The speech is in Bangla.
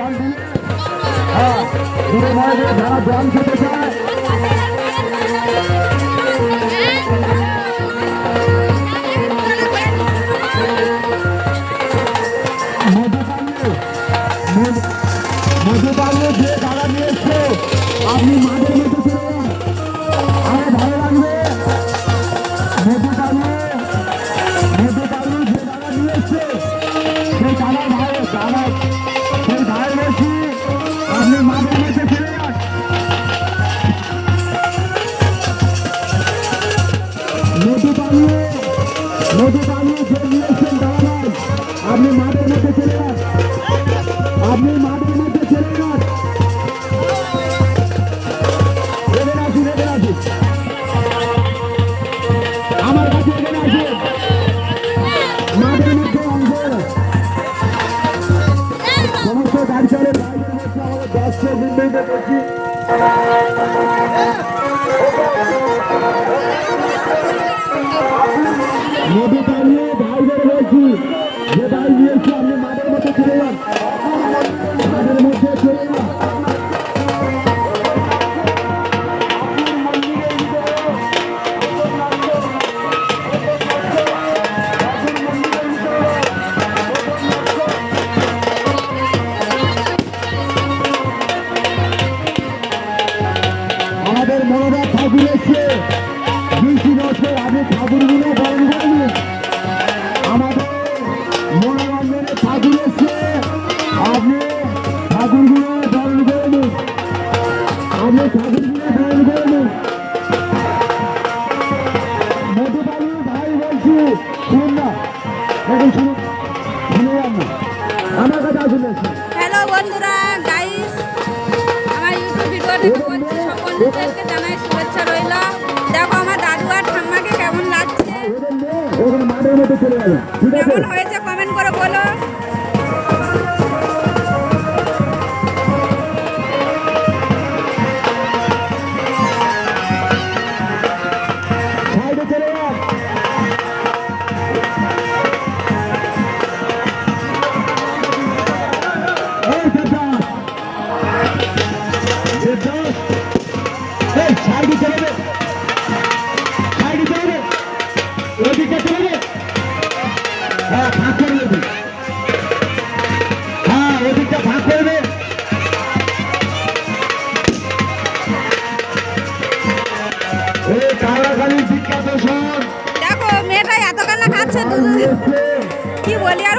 জল দিলে হ্যাঁ দূরে নয় যারা জল খেতে চায় মধুপালে যে দাদা নিয়ে এসছো আপনি মাঠের মধ্যে চলে যান আরো ভালো লাগবে। মধুপালে যে দাদা নিয়ে এসছে সেই দাদার ভাই দাদা সেই ভাইয়ের বলছি আপনি মাঠের মধ্যে চলে যান। মধুপালে যে নিয়ে এসছেন দাদা ভাই আপনি মাঠের মধ্যে চলে যান। আপনি মাঠের মধ্যে চলে যান। এখানে আসুন আমার কাছে এখানে আসুন মাঠের মধ্যে সমস্ত গাড়ি চালের বাইরে হচ্ছে আমাদের 10 মিনিটে করছি। নদী পালিয়ে ভাইদের বলছি যে ভাই নিয়েছি আপনি মাঠের মধ্যে চলে যান। মাঠের মধ্যে চলে যান। আমাদের মনোরা ঠাকুর এসছে বৃষ্টি নষ্ট আপনি ঠাকুরগুলো বরণ করুন। আমাদের মনোরঞ্জনের ঠাকুর এসছে আপনি ঠাকুরগুলো বরণ করুন। আপনি ঠাকুরগুলো বরণ করুন। মধুপালি ভাই বলছি শুনুন না এখন শুনুন শুনে যান না আমার কাছে আসুন। হ্যালো বন্ধুরা গাইস আমার ইউটিউব ভিডিও দেখে বলছি সকলকে জানাই শুভেচ্ছা রইল। দেখো আমার দাদু আর ঠাম্মাকে কেমন লাগছে কেমন হয়েছে কমেন্ট করে বলো। হ্যাঁ ভাগ করে দেবে। হ্যাঁ ওদিকটা ভাগ করবে। এই কালাকালি বিখ্যাত শহর দেখো মেয়েটা এত কান্না খাচ্ছে কি বলি আর